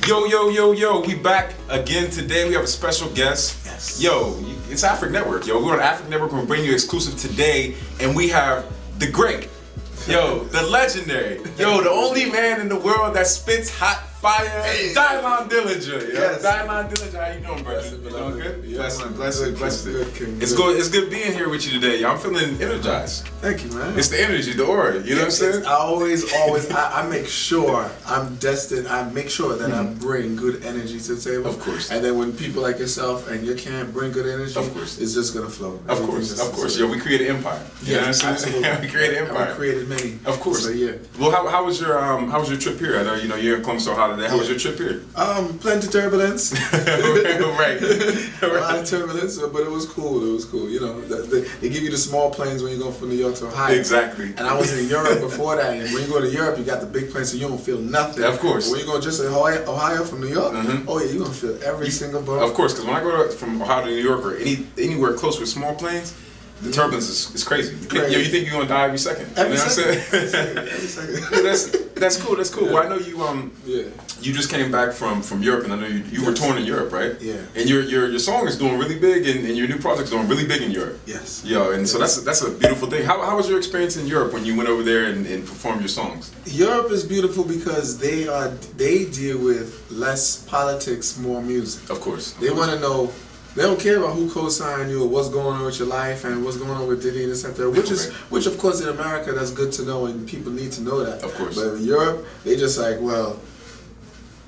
Yo, we back again today. We have a special guest. Yes. Yo, it's Africnetwork. Yo, we're on Africnetwork. We're bringing you exclusive today, and we have the great, the legendary, the only man in the world that spits hot fire, Dilinjah. Yes. Dilinjah, how you doing, bro? Blessed, You doing good? Yeah, Blessed. Good, King. It's good being here with you today. I'm feeling energized. Thank you, man. It's the energy, the aura. You know what I'm saying? I always, I make sure I'm destined. I make sure that I bring good energy to the table. Of course. And then when people like yourself and you can't bring good energy, of course, it's just gonna flow. Of course. Yo, we created an empire. You know what I'm saying? Absolutely. We created an empire. And we created many. Of course. So yeah. Well, how was your trip here? I know you're in Columbus, Ohio today. How was your trip here? Plenty turbulence. right. A lot of turbulence, but it was cool. You know, they give you the small planes when you go from New York to Ohio. Exactly. And I was in Europe before that, and when you go to Europe, you got the big planes, so you don't feel nothing. Of course. But when you go just to Ohio from New York, oh yeah, you're gonna feel every single bump. Of course, because when I go from Ohio to New York or anywhere close with small planes, the turbulence is crazy. You think you're gonna die every second. Every second. Every second. That's cool. Yeah. Well, I know you just came back from Europe, and I know you were touring in Europe, right? Yeah. And your song is doing really big, and your new project's doing really big in Europe. Yes. So that's a beautiful thing. How was your experience in Europe when you went over there and performed your songs? Europe is beautiful because they deal with less politics, more music. Of course. They want to know. They don't care about who co-signed you or what's going on with your life and what's going on with Diddy and this and that. Which of course in America that's good to know and people need to know that. Of course. But in Europe, they just like, well,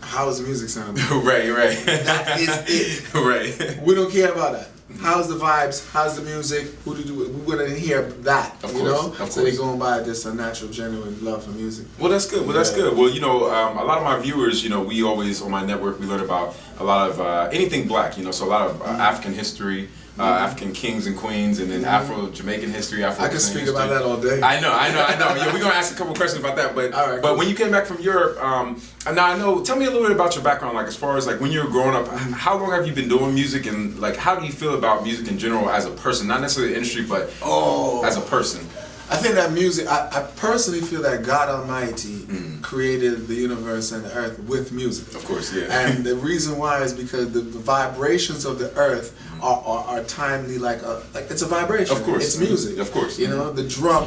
how's the music sounding? Right. That is it. Right. We don't care about that. How's the vibes? How's the music? Who do we want to hear that? Of you course, know? of course. So they going by just a natural, genuine love for music. Well, that's good. Well, a lot of my viewers, we always on my network we learn about a lot of anything black. So a lot of African history. African kings and queens, and then Afro-Jamaican history. I can speak about that all day. I know. Yeah, we're gonna ask a couple questions about that. But all right, but when you came back from Europe, now I know. Tell me a little bit about your background, like as far as like when you were growing up. How long have you been doing music, and like how do you feel about music in general as a person, not necessarily the industry, but as a person? I think that music, I personally feel that God Almighty created the universe and the earth with music. Of course, yeah. And the reason why is because the vibrations of the earth are timely, like it's a vibration. Of course. It's music. Of course. The drum,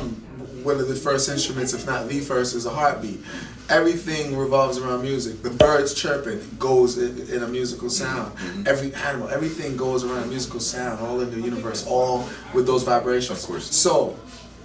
one of the first instruments, if not the first, is a heartbeat. Everything revolves around music. The birds chirping goes in a musical sound. Every animal, everything goes around a musical sound, all in the universe, all with those vibrations. Of course. So,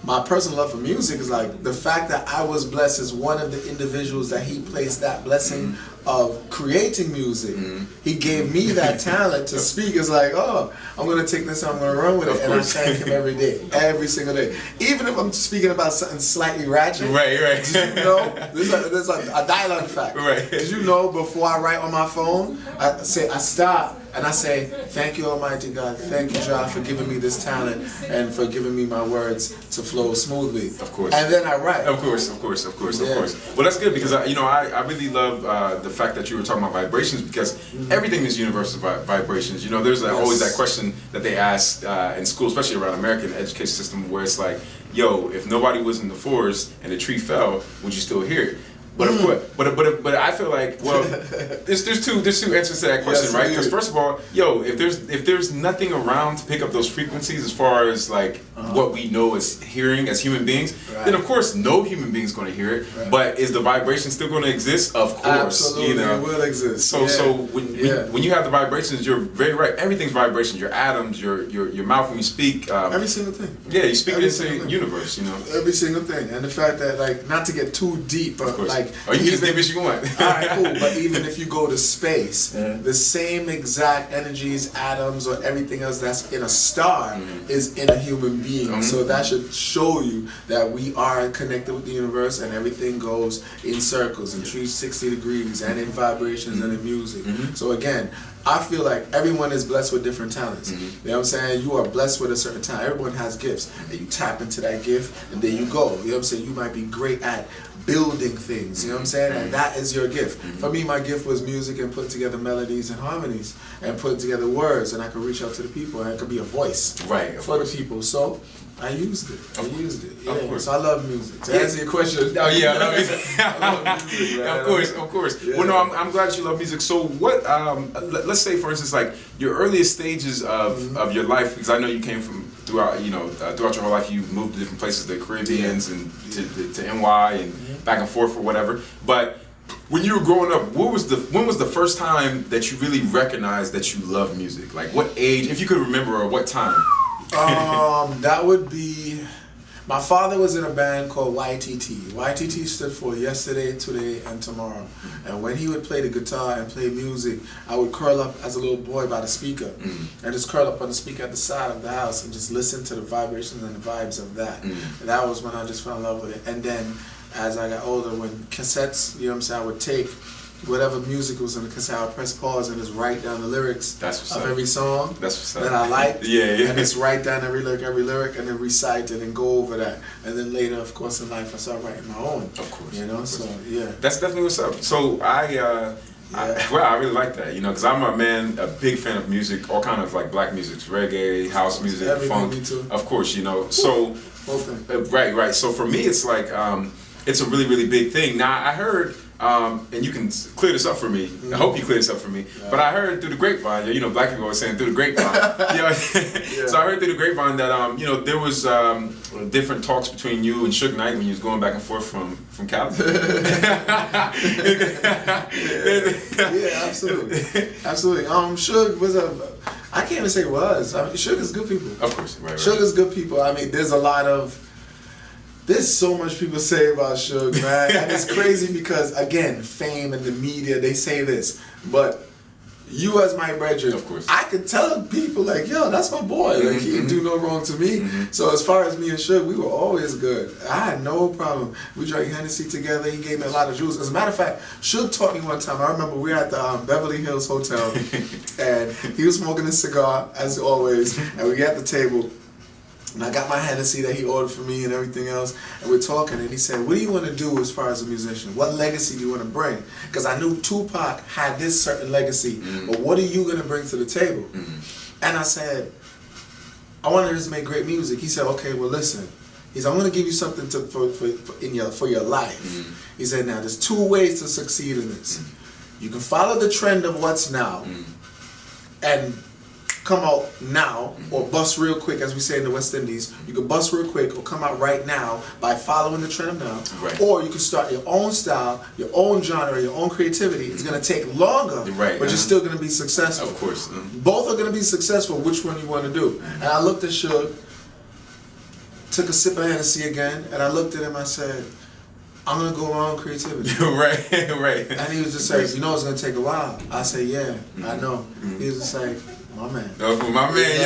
my personal love for music is like the fact that I was blessed as one of the individuals that he placed that blessing of creating music. He gave me that talent to speak. It's like, oh, I'm going to take this and I'm going to run with it. And I thank him every day, every single day. Even if I'm speaking about something slightly ratchet. Right. Did you know? There's a dialogue fact. Right. Did you know before I write on my phone, I stop and I say, thank you, Almighty God. Thank you, Jah, for giving me this talent and for giving me my words to flow smoothly. Of course. And then I write. Of course. Well, that's good because I really love the fact that you were talking about vibrations because everything is universal vibrations. There's always that question that they ask in school, especially around American education system, where it's like, yo, if nobody was in the forest and the tree fell, would you still hear it? But of course, but I feel like, well, there's two answers to that question, right? Because first of all, if there's nothing around to pick up those frequencies as far as like what we know as hearing as human beings, then of course no human being is going to hear it. Right. But is the vibration still going to exist? Of course, absolutely, it will exist. So when you have the vibrations, you're very right. Everything's vibrations. Your atoms, your mouth when you speak. Every single thing. Yeah, you speak into the universe. Every single thing, and the fact that like not to get too deep, but like. Or you can just think what you want. Alright, cool. But even if you go to space, the same exact energies, atoms, or everything else that's in a star is in a human being. So that should show you that we are connected with the universe and everything goes in circles in 360 degrees and in vibrations and in music. So again, I feel like everyone is blessed with different talents. You know what I'm saying? You are blessed with a certain talent. Everyone has gifts. And you tap into that gift and there you go. You know what I'm saying? You might be great at building things, you know what I'm saying? And that is your gift. For me, my gift was music and putting together melodies and harmonies and putting together words, and I could reach out to the people and I could be a voice for the people. So I used it. Yeah. Of course. So I love music. To answer your question. Oh yeah, I love music. I love music, man. Of course. Yeah. Well, no, I'm glad that you love music. So what? Let's say, for instance, like your earliest stages of your life, because I know you came from throughout your whole life. You moved to different places, the Caribbeans and to NY and back and forth or whatever. But when you were growing up, when was the first time that you really recognized that you love music? Like what age, if you could remember, or what time? That would be, my father was in a band called YTT. YTT stood for Yesterday, Today, and Tomorrow. And when he would play the guitar and play music, I would curl up as a little boy by the speaker and just curl up on the speaker at the side of the house and just listen to the vibrations and the vibes of that. And that was when I just fell in love with it. And then as I got older, when cassettes, you know what I'm saying, I would take whatever music was in the cassette, I would press pause and just write down the lyrics of every song that I liked. Yeah. And just write down every lyric, and then recite it and go over that. And then later, of course, in life, I started writing my own. Of course. You know, so yeah. That's definitely what's up. So I really like that, because I'm a big fan of music, all kind of like black music, reggae, house music, funk. Me too. Of course, So right. So for me, it's like it's a really, really big thing. Now I heard. And you can clear this up for me. I hope you clear this up for me. But I heard through the grapevine, black people always saying through the grapevine. So I heard through the grapevine that there was different talks between you and Suge Knight when you was going back and forth from Cali. Yeah, absolutely. Suge was I can't even say was. I mean, Suge is good people. Of course, right. Suge is good people. I mean, there's so much people say about Suge, man. And it's crazy because, again, fame and the media, they say this. But you as my brethren, of course, I could tell people like, yo, that's my boy. Like, he didn't do no wrong to me. So as far as me and Suge, we were always good. I had no problem. We drank Hennessy together. He gave me a lot of juice. As a matter of fact, Suge taught me one time. I remember we were at the Beverly Hills Hotel, and he was smoking a cigar, as always, and we got at the table. And I got my Hennessy that he ordered for me and everything else, and we're talking, and he said, what do you want to do as far as a musician? What legacy do you want to bring? Because I knew Tupac had this certain legacy, but what are you going to bring to the table? And I said, I want to just make great music. He said, okay, well listen. He said, I'm going to give you something for your life. He said, now there's two ways to succeed in this. You can follow the trend of what's now, and come out now, or bust real quick, as we say in the West Indies. You can bust real quick or come out right now by following the trend of now. Right. Or you can start your own style, your own genre, your own creativity. It's going to take longer, but you're still going to be successful. Of course. Both are going to be successful. Which one you want to do? And I looked at Suge, took a sip of Hennessy again, and I looked at him, I said, I'm going to go my own creativity. Right. And he was just like, you know it's going to take a while. I said, yeah, I know. He was just like, my man. My man.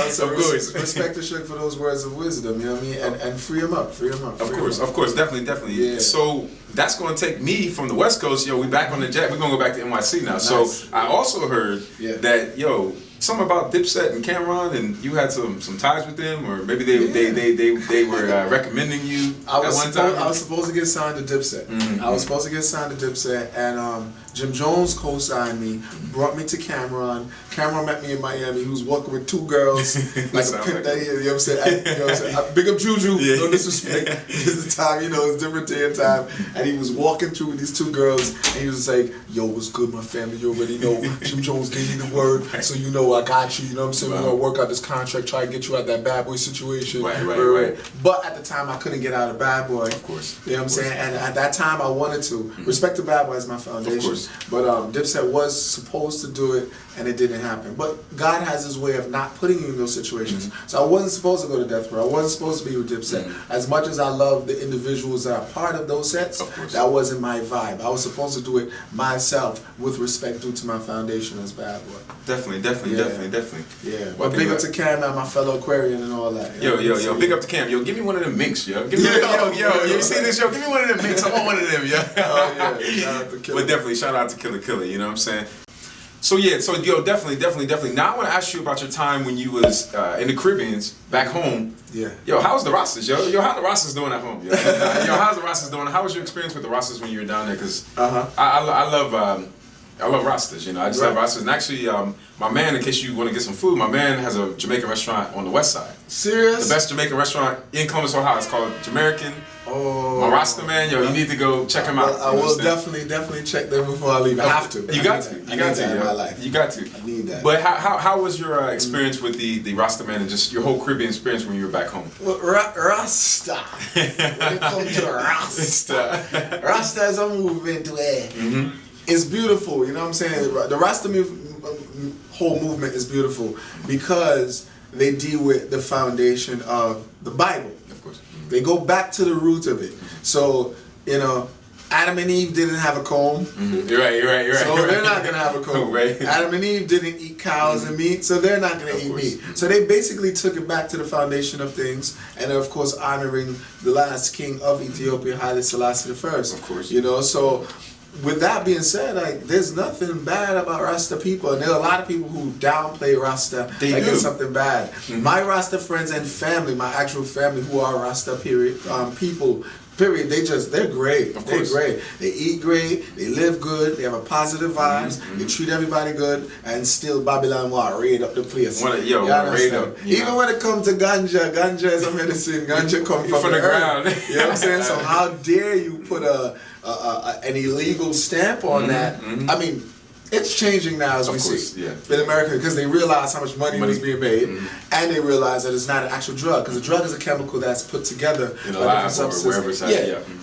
So of course. Respect the Suge for those words of wisdom, you know what I mean? And free him up. Of course, definitely. Yeah. So that's going to take me from the West Coast, we back on the jet. We're going to go back to NYC now. Nice. So I also heard that, something about Dipset and Cameron, and you had some ties with them, or maybe they were recommending you I was supposed to get signed to Dipset. And Jim Jones co-signed me, brought me to Cameron. Cameron met me in Miami. He was walking with two girls, like a pimp that here. You know what I'm saying? Big up Juju. No disrespect. It's the time, it's different day and time. And he was walking through with these two girls, and he was like, "Yo, what's good, my family? You already know. Jim Jones gave me the word, so you know I got you. You know what I'm saying? We're gonna work out this contract, try to get you out that bad boy situation." Right. But at the time, I couldn't get out of bad boy. Of course. You know what I'm saying? And at that time, I wanted to. Respect to Bad Boy as my foundation. Of course. But Dipset was supposed to do it, and it didn't happen. But God has His way of not putting you in those situations. So I wasn't supposed to go to Death Row. I wasn't supposed to be with Dipset. As much as I love the individuals that are part of those sets, that wasn't my vibe. I was supposed to do it myself with respect due to my foundation as Bad Boy. Definitely. Yeah. But big up to Cam and my fellow Aquarian and all that. Yo, big up to Cam. Yo, give me one of them minks, yo. Give me you see this, yo? Give me one of them minks. I want one of them, yo. Oh yeah, shout out to Killer. But definitely, shout out to Killer, you know what I'm saying? So definitely. Now I want to ask you about your time when you was in the Caribbeans, back home. Yeah. Yo, how's the Rastas, yo? How the Rastas doing at home, yo? How's the Rastas doing? How was your experience with the Rastas when you were down there? Because I love I love Rastas, you know. I just love Rastas. And actually, my man, in case you want to get some food, my man has a Jamaican restaurant on the west side. Serious? The best Jamaican restaurant in Columbus, Ohio. It's called Jamerican. Oh. My Rasta man, yo, you need to go check him out. I will definitely check them before I leave. I have to. You got to. You got to. In my life. You got to. I need that. But how was your experience with the Rasta man and just your whole Caribbean experience when you were back home? Well, Rasta. When it comes to Rasta, Rasta is a movement where it's beautiful. You know what I'm saying? The Rasta whole movement is beautiful because they deal with the foundation of the Bible. Of course. They go back to the root of it. So, you know, Adam and Eve didn't have a comb. You're right. So they're not going to have a comb. Right. Adam and Eve didn't eat cows and meat, so they're not going to eat meat. So they basically took it back to the foundation of things, and of course honoring the last king of Ethiopia, Haile Selassie I. Of course. You know, so with that being said, like, there's nothing bad about Rasta people, and there are a lot of people who downplay Rasta like it's something bad. My Rasta friends and family, my actual family who are Rasta people, period, they're great. They're great. They eat great, they live good, they have a positive vibes, they treat everybody good, and still Babylon want to raid up the place. Raid up. Even when it comes to ganja is a medicine. Ganja come from the ground. You know what I'm saying? So how dare you put an illegal stamp on that? I mean, it's changing now as we see in America because they realize how much money was being made, and they realize that it's not an actual drug because a drug is a chemical that's put together in a lab or wherever it's at.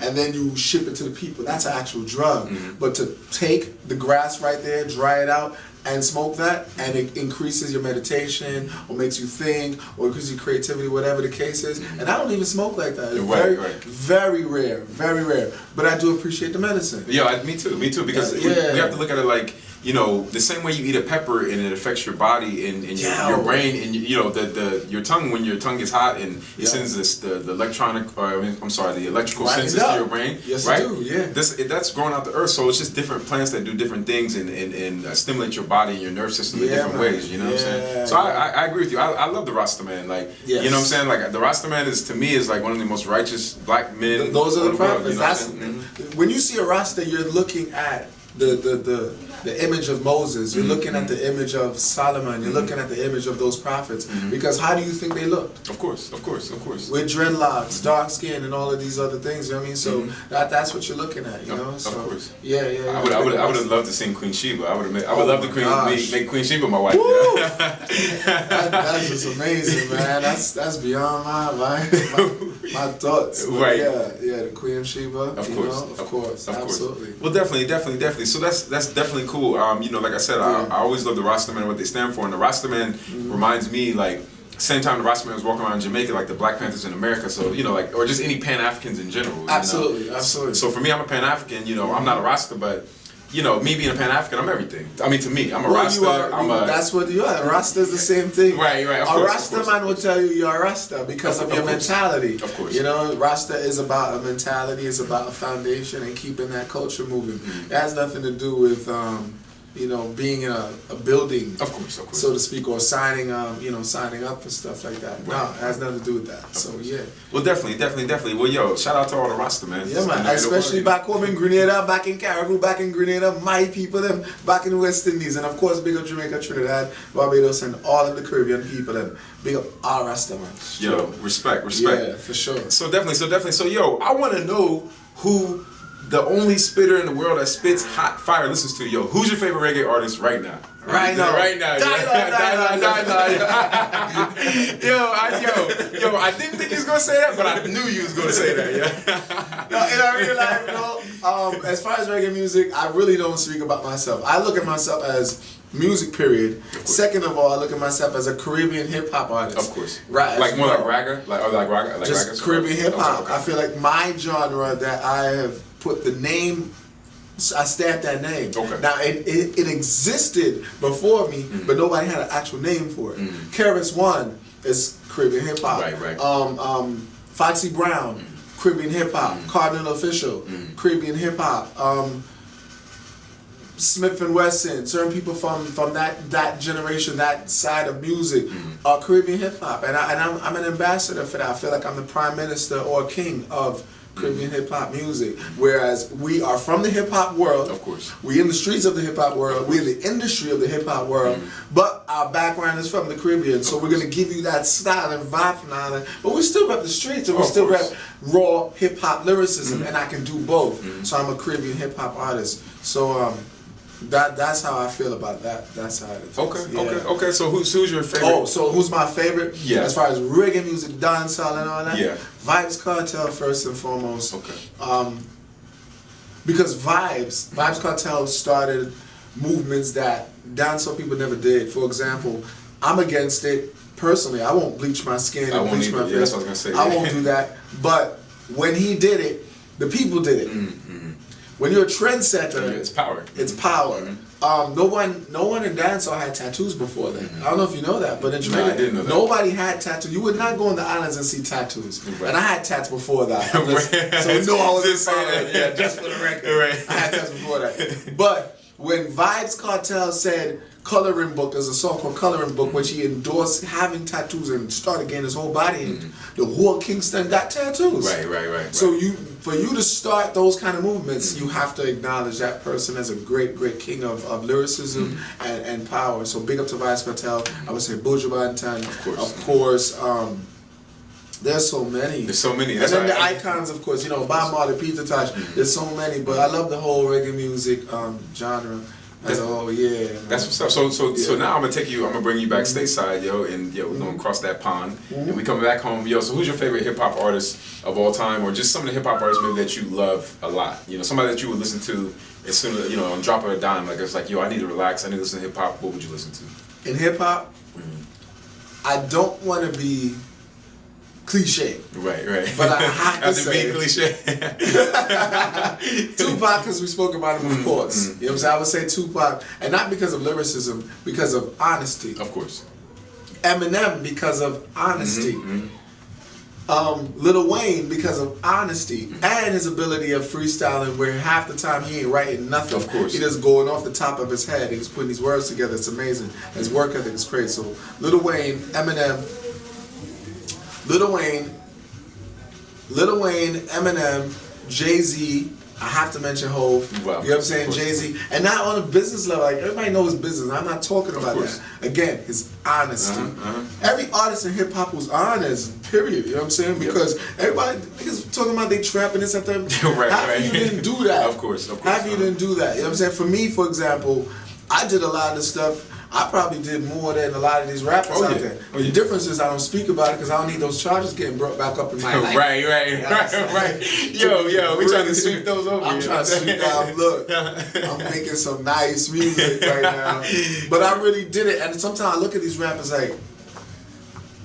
And then you ship it to the people. That's an actual drug. But to take the grass right there, dry it out, and smoke that, and it increases your meditation, or makes you think, or increases your creativity, whatever the case is. And I don't even smoke like that. It's very rare. But I do appreciate the medicine. Yeah, me too, because we have to look at it like, you know, the same way you eat a pepper and it affects your body and your brain and you know your tongue, when your tongue gets hot and it sends the electrical senses to your brain. Yes, right? it do, yeah. That's growing out the earth, so it's just different plants that do different things and stimulate your body and your nerve system in different ways. You know what I'm saying? So I agree with you. I love the Rasta man. Like you know what I'm saying? Like the Rasta man is, to me, is like one of the most righteous black men. Those are the prophets. That's when you see a Rasta, you're looking at the image of Moses, you're looking at the image of Solomon, you're looking at the image of those prophets, because how do you think they looked? Of course. With dreadlocks, dark skin, and all of these other things, you know what I mean? So that's what you're looking at, you know? So, of course. Yeah. I would have loved to sing Queen Sheba. I would love to make Queen Sheba my wife. That's just amazing, man. That's beyond my thoughts. But right. Yeah, the Queen Sheba. Of course. Absolutely. Well, definitely. So that's definitely cool. You know, like I said, I always love the Rasta man and what they stand for, and the Rasta man reminds me, like, same time the Rasta man was walking around Jamaica, like the Black Panthers in America. So you know, like, or just any Pan Africans in general. Absolutely. So for me, I'm a Pan African. You know, I'm not a Rasta, but you know, me being a Pan African, I'm everything. I mean, to me, I'm a Rasta. That's what you are. Rasta is the same thing. Right. A Rasta man will tell you you're a Rasta because of your mentality. Of course. You know, Rasta is about a mentality, it's about a foundation and keeping that culture moving. It has nothing to do with you know, being in a building, of course, so to speak, or signing up for stuff like that. Right. No, it has nothing to do with that. So yeah. Well, definitely. Well, yo, shout out to all the Rasta man. Yeah, man. Especially back home in Grenada, back in Caribou, back in Grenada, my people, them back in the West Indies, and of course, big up Jamaica, Trinidad, Barbados, and all of the Caribbean people, and big up our Rasta man. Yo, respect. Yeah, for sure. So definitely. So yo, I want to know who the only spitter in the world that spits hot fire listens to. Yo, who's your favorite reggae artist right now? Right now. Yo, I didn't think he was gonna say that, but I knew you was gonna say that. Yeah. In real life, as far as reggae music, I really don't speak about myself. I look at myself as music, period. Second of all, I look at myself as a Caribbean hip hop artist. Of course. Right. Like more like ragga? Like ragga? Just Caribbean hip hop. Okay. I feel like my genre that I have put the name, I stamped that name. Okay. Now it existed before me, but nobody had an actual name for it. Keras One is Caribbean hip hop. Right. Foxy Brown, Caribbean hip hop. Cardinal Official, Caribbean hip hop. Smith and Wesson, certain people from that generation, that side of music, are Caribbean hip hop, and I'm an ambassador for that. I feel like I'm the prime minister or king of Caribbean hip hop music. Whereas we are from the hip hop world. Of course. We in the streets of the hip hop world. We in the industry of the hip hop world. But our background is from the Caribbean. So we're gonna give you that style and vibe from the island. But we still rep the streets and we still rep raw hip hop lyricism. And I can do both. So I'm a Caribbean hip hop artist. So that's how I feel about that. That's how it is. Okay. So who's your favorite? Oh, so who's my favorite? Yeah. As far as reggae music, dancehall, and all that. Yeah. Vibes Cartel first and foremost. Okay. Because Vibes Cartel started movements that dancehall people never did. For example, I'm against it personally. I won't bleach my skin and bleach my face. Yeah, that's what I was gonna say. I won't do that. But when he did it, the people did it. When you're a trendsetter, it's power. It's power. No one in dancehall had tattoos before then. I don't know if you know that, but in Jamaica, I didn't know that. nobody had tattoos. You would not go on the islands and see tattoos. And I had tats before that. So no, I was just saying. Yeah, just for the record. I had tats before that. But when Vibes Cartel said Coloring Book, there's a song called Coloring Book, which he endorsed having tattoos and started getting his whole body in. The whole of Kingston got tattoos. Right. So for you to start those kind of movements, you have to acknowledge that person as a great king of lyricism and power. So big up to Vibes Cartel. I would say Buju Banton. Of course. There's so many. That's and then the icons, of course, Bob Marley, Peter Tosh. There's so many, but I love the whole reggae music genre. That's a whole, That's what's up. So now I'm gonna bring you back stateside, and we're gonna cross that pond, and we coming back home, So who's your favorite hip hop artist of all time, or just some of the hip hop artists maybe that you love a lot? Somebody that you would listen to as soon as on drop of a dime, like it's like, I need to relax, I need to listen to hip hop. What would you listen to? In hip hop, I don't want to be cliche. Right. But I have to say be cliche. Tupac, because we spoke about him, of course. You know what I'm saying? I would say Tupac, and not because of lyricism, because of honesty. Of course. Eminem, because of honesty. Lil Wayne, because of honesty and his ability of freestyling, where half the time he ain't writing nothing. Of course. He just going off the top of his head and he's putting these words together. It's amazing. His work ethic is crazy. So Lil Wayne, Eminem, Lil Wayne, Eminem, Jay-Z. I have to mention Hov. Wow. You know what I'm saying? Jay-Z. And not on a business level. Like, everybody knows business. I'm not talking about that. Again, his honesty. Every artist in hip-hop was honest, period. You know what I'm saying? Because everybody is talking about they trapping this at them. Half of you didn't do that. Of course. Half of you didn't do that. You know what I'm saying? For me, for example, I did a lot of this stuff. I probably did more than a lot of these rappers out there. The difference is I don't speak about it because I don't need those charges getting brought back up in my life. Right. Yo, we trying to sweep those over. I'm trying to sweep down. Look, I'm making some nice music right now. But I really did it. And sometimes I look at these rappers like,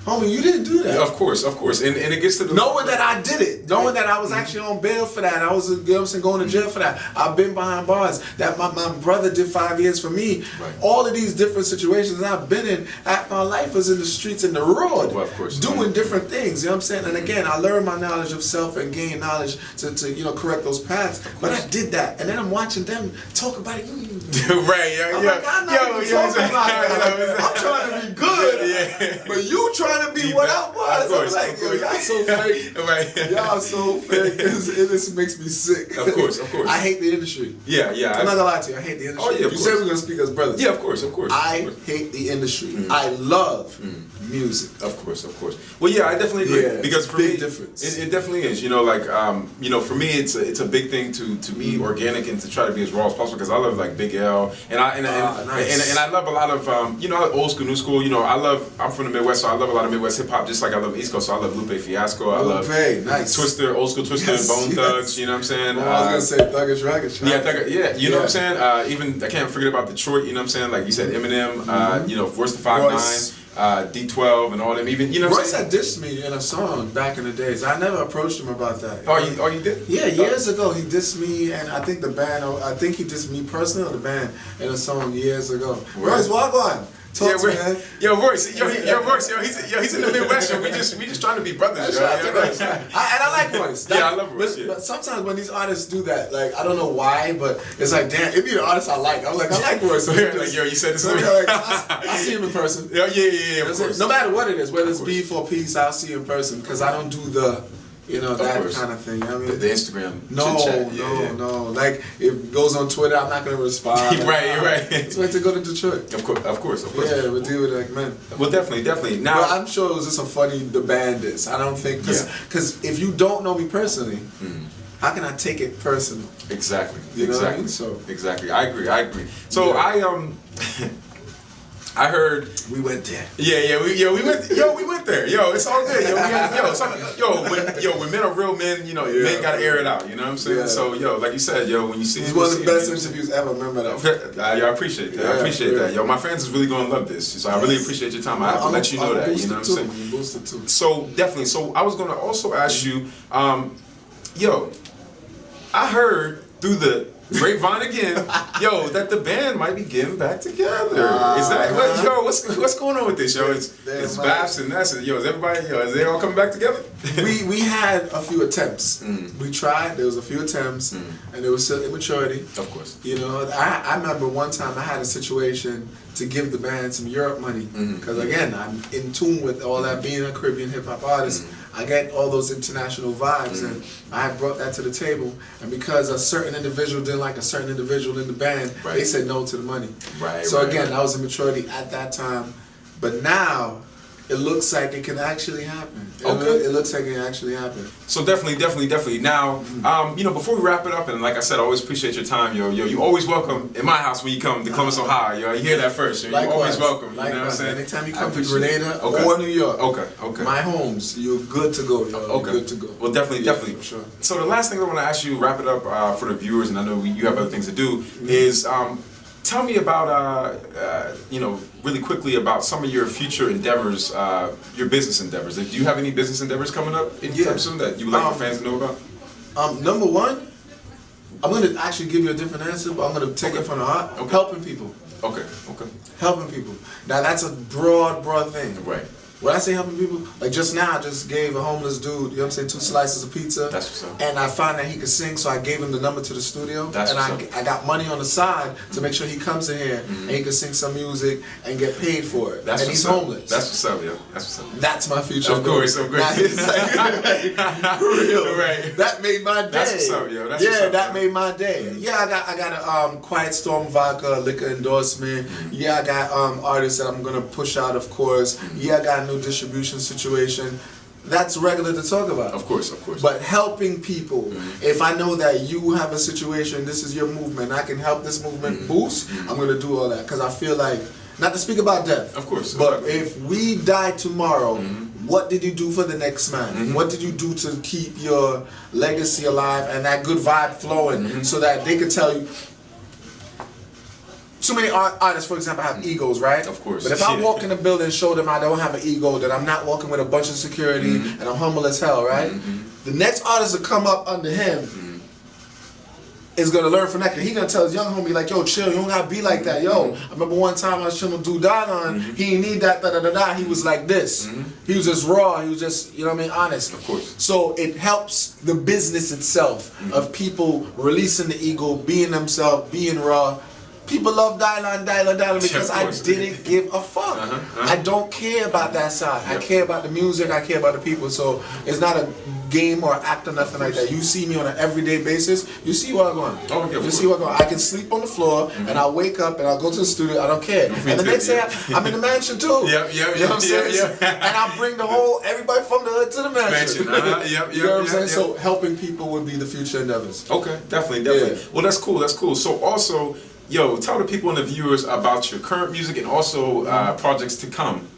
homie, you didn't do that. Yeah, of course. And it gets to the... Knowing that I did it. Knowing that I was actually on bail for that. I was, going to jail for that. I've been behind bars. That my brother did 5 years for me. Right. All of these different situations I've been in, my life was in the streets and the road. Well, of course. Doing different things. You know what I'm saying? And again, I learned my knowledge of self and gain knowledge to correct those paths. But I did that. And then I'm watching them talk about it. Right, I'm like, I'm not even talking about that. I'm trying to be good. But you trying to be what I was. I was like, y'all so fake. Right. Y'all so fake. It just makes me sick. Of course. I hate the industry. Yeah. I'm not gonna lie to you. I hate the industry. Oh, yeah, you said we're gonna speak as brothers. Yeah, of course. I hate the industry. I love music. Of course. Well, yeah, I definitely agree. Yeah, because for big me, difference. It definitely is. For me, it's a big thing to be organic and to try to be as raw as possible. Because I love like Big L, and I love a lot of old school, new school. I'm from the Midwest, so I love a lot of Midwest hip hop, just like I love East Coast. So I love Lupe Fiasco. I love Twister, old school Twister, and Bone Thugs. You know what I'm saying? Well, I was gonna say Thuggish Raggish. You know what I'm saying? Even I can't forget about Detroit. You know what I'm saying? Like you said, Eminem. Royce the 5'9". D12 and all them. Even Royce had dissed me in a song back in the days. I never approached him about that. Oh, you did? Yeah, years ago he dissed me, and I think the band. I think he dissed me personally or the band in a song years ago. Royce, walk on. Talk to me, man. Royce, he's in the Midwest. We just trying to be brothers. That's right. And I like Royce. I love Royce. But sometimes when these artists do that, like I don't know why, but it's like, damn, it be the artist I like. I'm like, I like Royce. So you said this. I see him in person. Yeah. Of course. No matter what it is, whether it's beef or peace, I'll see him in person because I don't do the You know, that kind of thing. I mean, the Instagram no, chit-chat. No. Like, if it goes on Twitter, I'm not going to respond. right. It's wait to go to Detroit. Of course. Yeah, we'll deal with it like men. Well, definitely. Now, well, I'm sure it was just a funny, the band is. I don't think, because if you don't know me personally, how can I take it personal? Exactly. You know exactly. what I mean? So exactly. I agree. So I heard we went there. We went there. Yo, it's all good. When men are real men, men gotta air it out. You know what I'm saying? Yeah. So, like you said, when you see it's one of the best interviews ever. Remember that? I appreciate that. I appreciate that. Yo, my fans is really gonna love this. So I really appreciate your time. I have to let you know that. You know what I'm saying? Boost it too. So definitely. So I was gonna also ask you, I heard through the grapevine again, that the band might be getting back together. Is that what's going on with this, yo? It's Babs and that's it. Yo, is everybody, is they all coming back together? we had a few attempts. We tried. There was a few attempts, and there was still immaturity. Of course. You know, I remember one time I had a situation to give the band some Europe money because again, I'm in tune with all that, being a Caribbean hip hop artist. I get all those international vibes, and I had brought that to the table. And because a certain individual didn't like a certain individual in the band, they said no to the money. So again, that was immaturity at that time. But now, it looks like it can actually happen. It looks like it can actually happen. So definitely. Now, before we wrap it up, and like I said, I always appreciate your time, yo. You always welcome in my house when you come to Columbus, Ohio, yo. You hear that first, yo. You're always welcome. You know what I'm saying? Anytime you come to Grenada or New York, my homes, you're good to go, yo. You're good to go. Well, definitely. For sure. So the last thing I want to ask you, wrap it up for the viewers, and I know you have other things to do, is tell me about, really quickly about some of your future endeavors, your business endeavors. Do you have any business endeavors coming up anytime soon that you would like the fans to know about? Number one, I'm going to actually give you a different answer, but I'm going to take it from the heart. Helping people. Okay. Helping people. Now, that's a broad thing. Right. When I say helping people, like just now I just gave a homeless dude, you know what I'm saying, 2 slices of pizza. That's what's up. And I found that he could sing, so I gave him the number to the studio. That's and what's up. I got money on the side to make sure he comes in here and he can sing some music and get paid for it. That's and he's homeless. That's what's up, yo. That's what's up. That's my future. Of course. Now, it's like, for real. Right. That made my day. That's what's up, yo. That's what's up, that made my day. Yeah, I got a Quiet Storm vodka liquor endorsement. Yeah, I got artists that I'm gonna push out, of course. Yeah, I got a new distribution situation. That's regular to talk about. Of course. But helping people, if I know that you have a situation, this is your movement, I can help this movement boost, I'm going to do all that. Because I feel like, not to speak about death, of course, but if we die tomorrow, what did you do for the next man? What did you do to keep your legacy alive and that good vibe flowing so that they could tell you? Too many artists, for example, have egos, right? Of course. But if I walk in the building and show them I don't have an ego, that I'm not walking with a bunch of security and I'm humble as hell, right? The next artist to come up under him is gonna learn from that. Cause he gonna tell his young homie like, yo, chill, you don't gotta be like that. Yo, I remember one time I was chilling with Dude on, he didn't need that, He was like this. He was just raw, he was just, you know what I mean, honest. Of course. So it helps the business itself of people releasing the ego, being themselves, being raw. People love Dilinjah because I didn't give a fuck. I don't care about that side. I care about the music, I care about the people. So it's not a game or act or nothing like that. You see me on an everyday basis, you see where I'm going. You see where I'm going. I can sleep on the floor and I'll wake up and I'll go to the studio, I don't care. And the next day I'm in the mansion too. You know what I'm saying? And I'll bring the whole, everybody from the hood to the mansion. You know what I'm saying? So helping people would be the future endeavors. Okay, definitely. Well, that's cool. So also, yo, tell the people and the viewers about your current music and also projects to come.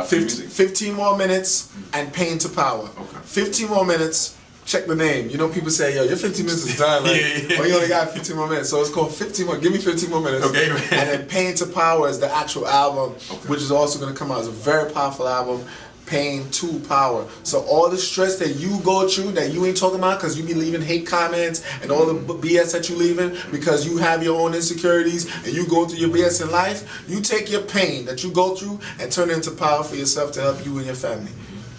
15 more minutes and Pain to Power. 15 more minutes, check the name. You know, people say, yo, your 15 minutes is done. Like, well, you only got 15 more minutes. So it's called 15 more. Give me 15 more minutes. Okay, man. And then Pain to Power is the actual album, which is also going to come out as a very powerful album. Pain to Power. So all the stress that you go through that you ain't talking about because you be leaving hate comments and all the BS that you leaving because you have your own insecurities and you go through your BS in life, you take your pain that you go through and turn it into power for yourself to help you and your family.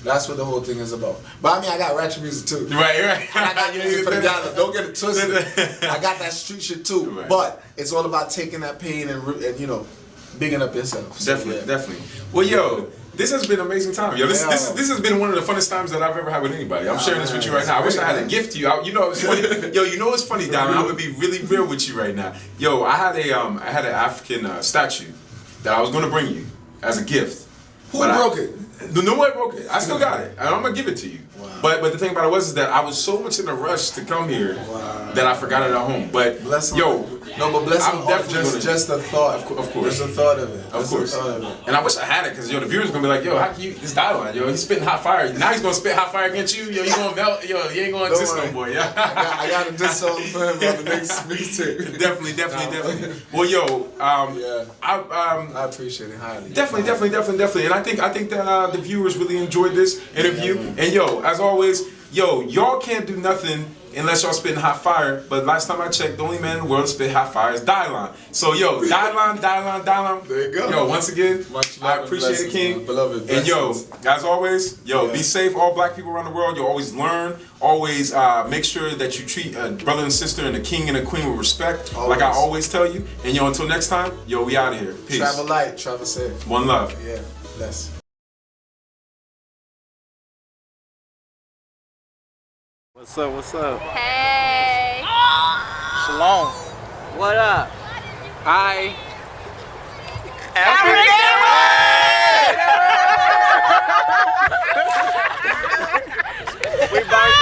That's what the whole thing is about. But I mean, I got ratchet music too. Right. I got music for the dollar. Don't get it twisted. I got that street shit too. Right. But it's all about taking that pain and you know, bigging up yourself. Definitely. Well, yo, This has been an amazing time, yo. This has been one of the funnest times that I've ever had with anybody. I'm sharing this with you right now. I wish I had a gift to you. You know, it's funny. Yo, you know what's funny, Diamond? I'm gonna be really real with you right now. Yo, I had an African statue that I was gonna bring you as a gift. Who broke it? No one broke it. I still got it, and I'm gonna give it to you. Wow. But the thing about it was that I was so much in a rush to come here that I forgot it at home. But bless yo, but bless I'm definitely just the thought. Of course, just the thought of it. Of course. And I wish I had it because yo, the viewers gonna be like, yo, how can you? This Dilinjah, yo, he's spitting hot fire. Now he's gonna spit hot fire against you. Yo, you gonna melt. Yo, you ain't gonna diss no more. Yeah. I got a diss song for him on the next mixtape. Definitely. Well, yo, I appreciate it highly. Definitely. And I think that the viewers really enjoyed this interview. And yo, as always, yo, y'all can't do nothing unless y'all spitting hot fire. But last time I checked, the only man in the world to spit hot fire is Dilinjah. So yo, Dilinjah. There you go. Yo, once again, I appreciate it, King. Beloved and yo, as always, be safe. All black people around the world, you always learn. Always make sure that you treat a brother and sister and a king and a queen with respect, like I always tell you. And yo, until next time, yo, we out of here. Peace. Travel light, travel safe. One love. Yeah, bless. What's up? Hey. Shalom. What up? Hi.